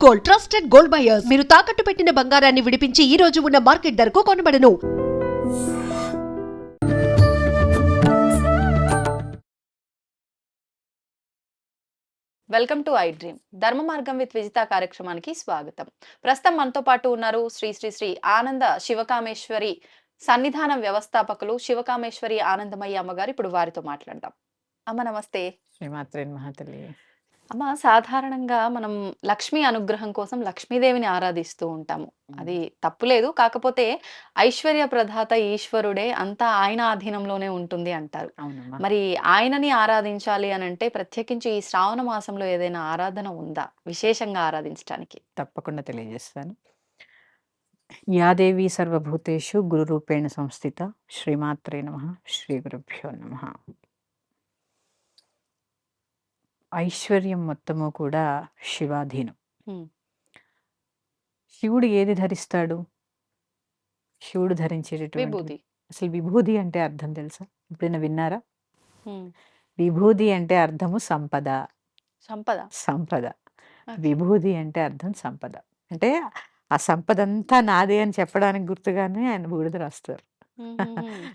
Gold trusted gold buyers మీరు తాకట్టు పెట్టిన బంగారాన్ని విడిపించి ఈ రోజు ఉన్న మార్కెట్ ధరకు కొనబడను. వెల్కమ్ టు ఐ డ్రీమ్ ధర్మ మార్గం విత్ విజిత కార్యక్రమానికి స్వాగతం. ప్రస్తుతం మనతో పాటు ఉన్నారు శ్రీ శ్రీ శ్రీ ఆనంద శివకామేశ్వరి సన్నిధానం వ్యవస్థాపకులు శివకామేశ్వరి ఆనందమయ్య అమ్మగారు. ఇప్పుడు వారితో మాట్లాడదాం. అమ్మ నమస్తే. శ్రీమాత్రే మహాతల్లి. అమ్మ, సాధారణంగా మనం లక్ష్మీ అనుగ్రహం కోసం లక్ష్మీదేవిని ఆరాధిస్తూ ఉంటాము. అది తప్పులేదు. కాకపోతే ఐశ్వర్య ప్రదాత ఈశ్వరుడే, అంతా ఆయన ఆధీనంలోనే ఉంటుంది అంటారు. అవునమ్మా. మరి ఆయనని ఆరాధించాలి అని అంటే ప్రత్యేకించి ఈ శ్రావణ మాసంలో ఏదైనా ఆరాధన ఉందా విశేషంగా ఆరాధించడానికి? తప్పకుండా తెలియజేస్తాను. యాదేవి సర్వభూతేషు గురు రూపేణ సంస్థిత శ్రీమాత్రే నమః శ్రీ గురుభ్యో నమః. ఐశ్వర్యం మొత్తము కూడా శివాధీనం. హ్మ్. శివుడు ఏది ధరిస్తాడు? శివుడు ధరించేటటువంటి విభూతి. అసలు విభూది అంటే అర్థం తెలుసా? ఎప్పుడైనా విన్నారా? హ్మ్. విభూది అంటే అర్థము సంపద. సంపద. సంపద. ఓకే. విభూది అంటే అర్థం సంపద. అంటే ఆ సంపదంతా నాదే అని చెప్పడానికి గుర్తుగానే ఆయన బూడిద రాస్తారు.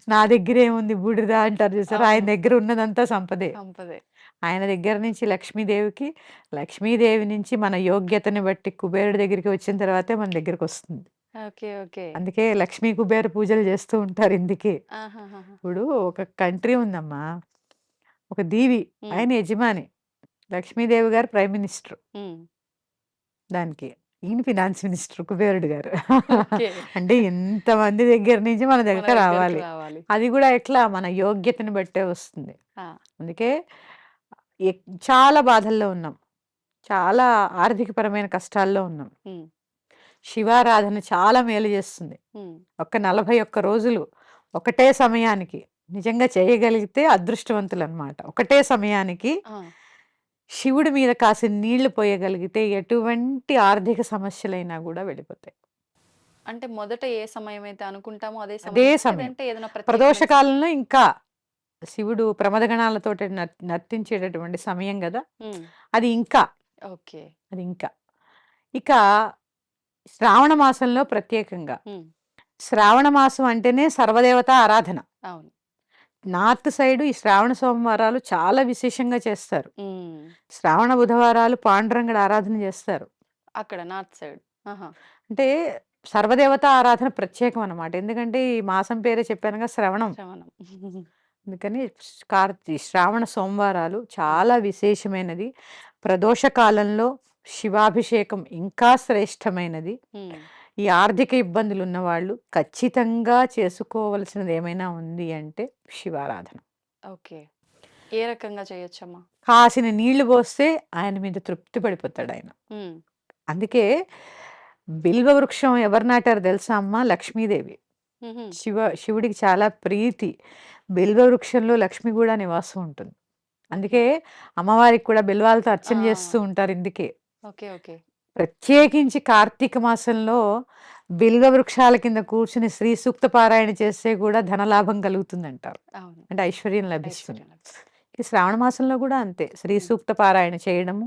నా దగ్గర ఏముంది బూడిద అంటారు చూసారా? ఆయన అవును. దగ్గర ఉన్నదంతా సంపదే. సంపదే. ఆయన దగ్గర నుంచి లక్ష్మీదేవికి, లక్ష్మీదేవి నుంచి మన యోగ్యతని బట్టి కుబేరుడి దగ్గరికి వచ్చిన తర్వాతే మన దగ్గరికి వస్తుంది. ఓకే. ఓకే. అందుకే లక్ష్మీ కుబేర పూజలు చేస్తూ ఉంటారు ఇందుకే. ఆహాహాహా. ఇప్పుడు ఒక కంట్రీ ఉందమ్మా, ఒక దీవి, హ్మ్. ఆయన యజమాని, లక్ష్మీదేవి గారు ప్రైమ్ మినిస్టర్ హ్మ్. దానికి. ఈయన ఫినాన్స్ మినిస్టర్ కుబేరుడు గారు. ఓకే. అంటే ఇంతమంది దగ్గర నుంచి మన మన దగ్గర దగ్గరికి రావాలి. రావాలి. అది కూడా ఎట్లా? మన యోగ్యతని బట్టే వస్తుంది. ఆ. అందుకే చాలా బాధల్లో ఉన్నాం. చాలా ఆర్థికపరమైన కష్టాల్లో ఉన్నాం. హ్మ్. శివారాధన చాలా మేలు చేస్తుంది. హ్మ్. ఒక్క 41 రోజులు ఒకటే సమయానికి నిజంగా చేయగలిగితే అదృష్టవంతులన్నమాట. ఒకటే సమయానికి ఆ. శివుడి మీద కాసిన నీళ్లు పోయగలిగితే ఎటువంటి ఆర్థిక సమస్యలైనా కూడా వెళ్ళిపోతాయి. అంటే మొదట ఏ సమయం అయితే అనుకుంటామో అదే అదే సమయం, సమయం. లేదంటే ఏదైనా ప్రదోష ప్రత్యేకమైన కాలంలో ఇంకా శివుడు ప్రమదగణాలతోటి నర్తించేటటువంటి సమయం కదా! హ్మ్. అది ఇంకా. ఓకే. అది ఇంకా. ఇక శ్రావణ మాసంలో ప్రత్యేకంగా. హ్మ్. శ్రావణ మాసం అంటేనే సర్వదేవతా ఆరాధన. అవును. నార్త్ సైడ్ ఈ శ్రావణ సోమవారాలు చాలా విశేషంగా చేస్తారు. హ్మ్. శ్రావణ బుధవారాలు పాండురంగడి ఆరాధన చేస్తారు. అక్కడ నార్త్ సైడ్. ఆహా! అంటే సర్వదేవతా ఆరాధన ప్రత్యేకం అన్నమాట. ఎందుకంటే ఈ మాసం పేరే చెప్పానుగా శ్రవణం. శ్రవణం. అందుకని శ్రావణ సోమవారాలు హ్మ్. చాలా విశేషమైనది. ప్రదోష కాలంలో శివాభిషేకం ఇంకా శ్రేష్టమైనది. హ్మ్. ఈ ఆర్థిక ఇబ్బందులు ఉన్నవాళ్ళు ఖచ్చితంగా చేసుకోవలసినది ఏమైనా ఉంది అంటే శివారాధన. ఓకే. ఏ రకంగా చేయొచ్చమ్మా? కాసిన నీళ్లు పోస్తే ఆయన మీద తృప్తి పడిపోతాడాయన. హ్మ్. అందుకే బిల్వ వృక్షం ఎవరు నాటారో తెలుసా అమ్మా? లక్ష్మీదేవి. హుహు. శివుడికి చాలా ప్రీతి. బిల్వ వృక్షంలో లక్ష్మి కూడా నివాసం ఉంటుంది. ఓకే. అందుకే అమ్మవారికి కూడా బిల్వాలతో అర్చన ఆ. చేస్తూ ఉంటారు ఇందుకే. ఓకే. ఓకే. ప్రత్యేకించి కార్తీక మాసంలో బిల్వ వృక్షాల కింద కూర్చుని శ్రీ సూక్త పారాయణ చేస్తే కూడా ధనలాభం కలుగుతుందంటారు. అవును. అంటే ఐశ్వర్యం లభిస్తుంది. ఐశ్వర్యం లభిస్తుంది. ఈ శ్రావణ మాసంలో కూడా అంతే. శ్రీ హ్మ్. సూక్త పారాయణ చేయడము,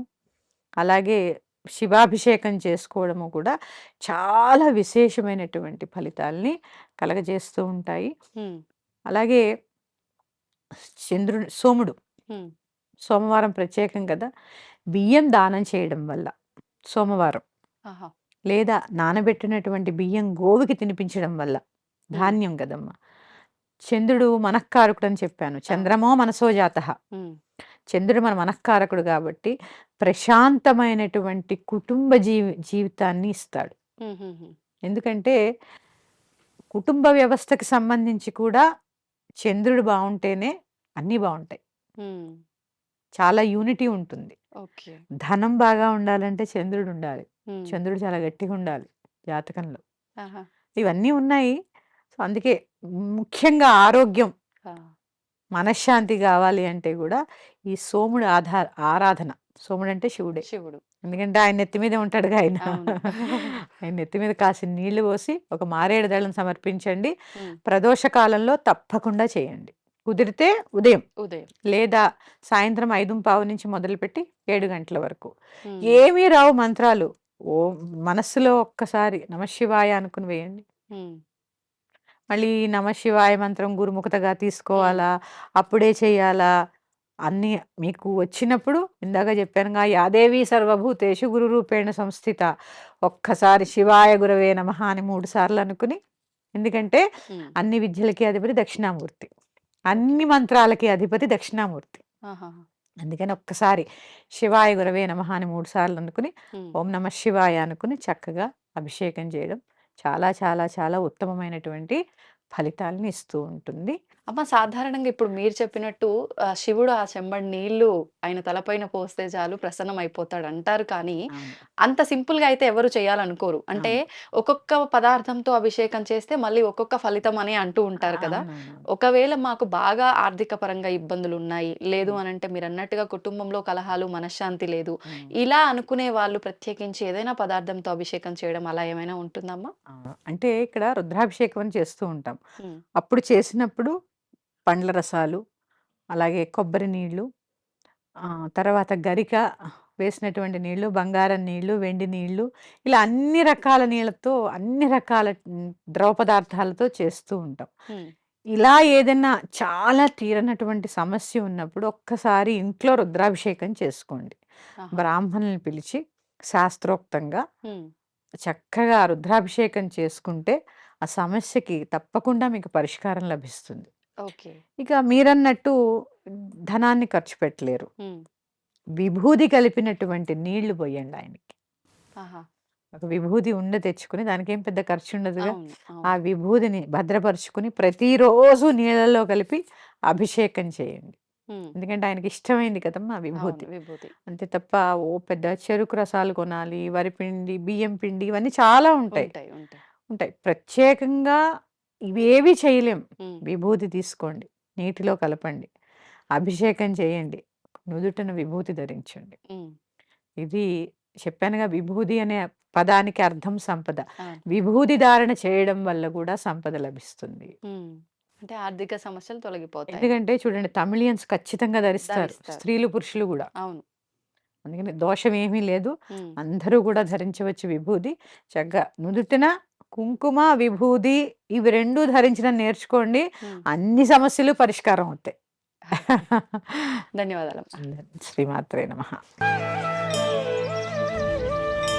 అలాగే శివాభిషేకం చేసుకోవడము కూడా చాలా విశేషమైనటువంటి ఫలితాల్ని కలగజేస్తూ ఉంటాయి. హ్మ్. అలాగే సోముడు హ్మ్. సోమవారం ప్రత్యేకం కదా! బియ్యం దానం చేయడం వల్ల సోమవారం, ఆహా! లేదా నానబెట్టినటువంటి బియ్యం గోవుకి తినిపించడం వల్ల, హ్మ్. ధాన్యం కదమ్మా! చంద్రుడు మనఃకారకుడని చెప్పాను. అవును. చంద్రమో మనసో జాతః. హ్మ్. చంద్రుడు మన మనఃకారకుడు కాబట్టి ప్రశాంతమైనటువంటి కుటుంబ జీవితాన్ని ఇస్తాడు. హుహుహు. ఎందుకంటే కుటుంబ వ్యవస్థకి సంబంధించి కూడా చంద్రుడు బావుంటేనే అన్నీ బావుంటాయి. హ్మ్. చాలా యూనిటీ ఉంటుంది. ఓకే. ధనం బాగా ఉండాలంటే చంద్రుడు ఉండాలి. హ్మ్. చంద్రుడు చాలా గట్టిగా ఉండాలి జాతకంలో. ఆహా! ఇవన్నీ ఉన్నాయి. సో, అందుకే ముఖ్యంగా ఆరోగ్యం, ఆ! మనశ్శాంతి గావాలి అంటే గూడా ఈ సోముడు ఆరాధన. సోముడంటే శివుడే. శివుడు. ఎందుకంటే ఆయన నెత్తి మీదే ఉంటాడుగా ఆయన. అవును. ఆయన నెత్తి మీద కాసిన నీళ్లు పోసి ఒక మారేడు దళం సమర్పించండి. హ్మ్. ప్రదోష కాలంలో తప్పకుండా చేయండి. కుదిరితే ఉదయం, ఉదయం. లేదా సాయంత్రం 5:15 నుంచి మొదలుపెట్టి 7 గంటల వరకు. హ్మ్. ఏమీ రావు మంత్రాలు. ఓ మనస్సులో ఒక్కసారి నమశివాయ అనుకుని వేయండి. ఉమ్, మళ్ళీ నమశివాయ మంత్రం గురుముఖతగా తీసుకోవాలా, అప్పుడే చేయాలా, అన్నీ మీకు వచ్చినప్పుడు ఇందాక చెప్పానుగా, యాదేవి సర్వభూతేషు గురు రూపేణ సంస్థిత. ఒక్కసారి శివాయ గురవే నమః అని 3 సార్లు అనుకుని, ఎందుకంటే ఉమ్, అన్ని విద్యలకి అధిపతి దక్షిణామూర్తి, అన్ని మంత్రాలకి అధిపతి దక్షిణామూర్తి. ఆహా, అందుకని ఒక్కసారి శివాయ గురవే నమః అని 3 సార్లు అనుకుని, ఉమ్. ఓం నమ శివాయ అనుకుని చక్కగా అభిషేకం చేయడం చాలా చాలా చాలా ఉత్తమమైనటువంటి ఫలితాలను ఇస్తూ ఉంటుంది. అమ్మ సాధారణంగా ఇప్పుడు మీరు చెప్పినట్టు శివుడు ఆ చెంబడి నీళ్లు ఆయన తలపైన పోస్తే చాలు ప్రసన్నం అయిపోతాడు అంటారు కానీ అవును. అంత సింపుల్ గా అయితే ఎవరు చేయాలనుకోరు. అంటే ఒక్కొక్క పదార్థంతో అభిషేకం చేస్తే మళ్ళీ ఒక్కొక్క ఫలితం అని అంటూ ఉంటారు కదా. అవునవును. ఒకవేళ మాకు బాగా ఆర్థిక పరంగా ఇబ్బందులు ఉన్నాయి, లేదు అని అంటే మీరు అన్నట్టుగా కుటుంబంలో కలహాలు, మనశ్శాంతి లేదు, ఇలా అనుకునే వాళ్ళు ప్రత్యేకించి ఏదైనా పదార్థంతో అభిషేకం చేయడం అలా ఏమైనా ఉంటుందమ్మా? అవును. అంటే ఇక్కడ రుద్రాభిషేకం అని చేస్తూ ఉంటాం. ఉమ్, అప్పుడు చేసినప్పుడు పండ్ల రసాలు, అలాగే కొబ్బరి నీళ్ళు, తర్వాత గరిక వేసినటువంటి నీళ్ళు, బంగారం నీళ్ళు, వెండి నీళ్ళు, ఇలా అన్ని రకాల నీళ్ళతో, అన్ని రకాల ద్రవ పదార్థాలతో చేస్తూ ఉంటాం. ఉమ్, ఇలా ఏదైనా చాలా తీరనటువంటి సమస్య ఉన్నప్పుడు ఒక్కసారి ఇంట్లో రుద్రాభిషేకం చేసుకోండి. ఆహా, బ్రాహ్మణుల్ని పిలిచి శాస్త్రోక్తంగా ఉమ్, చక్కగా రుద్రాభిషేకం చేసుకుంటే ఆ సమస్యకి తప్పకుండా మీకు పరిష్కారం లభిస్తుంది. ఓకే. ఇక మీరన్నట్టు ధనాన్ని ఖర్చు పెట్టలేరు. ఉమ్, విభూది కలిపినటువంటి నీళ్లు పోయండి ఆయనకి. ఆహా, ఒక విభూది ఉండ తెచ్చుకుని, దానికేం పెద్ద ఖర్చు ఉండదుగా. అవును, ఆ అవును. విభూదిని భద్రపరుచుకుని ప్రతిరోజు నీళ్ళలో కలిపి అభిషేకం చేయండి. ఉమ్, ఎందుకంటే ఆయనకి ఇష్టమైంది కదమ్మా ఆ విభూతి. అవును, విభూతి. అంతే తప్ప ఓ పెద్ద చెరుకు రసాలు కొనాలి, వరిపిండి, బియ్యం పిండి, ఇవన్నీ చాలా ఉంటాయి. ఉంటాయి, ఉంటాయి. ఉంటాయి. ప్రత్యేకంగా ఇవేవి చేయలేం. ఉమ్, విభూది తీసుకోండి, నీటిలో కలపండి, అభిషేకం చేయండి, నుదుటన విభూతి ధరించండి. ఉమ్, ఇది చెప్పానుగా, విభూది అనే పదానికి అర్థం సంపద. అవును. విభూది ధారణ చేయడం వల్ల కూడా సంపద లభిస్తుంది. ఉమ్, అంటే ఆర్థిక సమస్యలు తొలగిపోతాయి. ఎందుకంటే చూడండి, తమిళియన్స్ ఖచ్చితంగా ధరిస్తారు, ధరిస్తారు. స్త్రీలు పురుషులు కూడా. అవును. అందుకని దోషం ఏమీ లేదు. ఉమ్, అందరూ కూడా ధరించవచ్చు విభూది. చక్కగా నుదుటిన కుంకుమ, విభూది ఇవి 2 ధరించడం నేర్చుకోండి. ఉమ్. అన్ని సమస్యలు పరిష్కారం అవుతాయి. ధన్యవాదాలమ్మా. శ్రీమాత్రే నమః.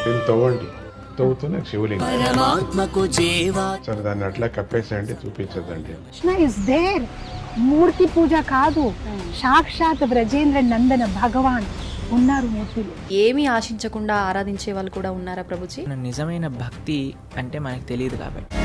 దీన్ని తవ్వండి, తవ్వుతూనే శివలింగం. పరమాత్మకు జీవా సరే దాన్ని అట్లా కప్పేసేయండి, చూపించదండి. Krishna is there. మూర్తి పూజ కాదు, సాక్షాత్ బ్రజేంద్ర నందన భగవాన్ ఉన్నారు మూర్తిలో. ఏమీ ఆశించకుండా ఆరాధించే వాళ్ళు కూడా ఉన్నారా ప్రభుజీ? నిజమైన భక్తి అంటే మనకు తెలియదు కాబట్టి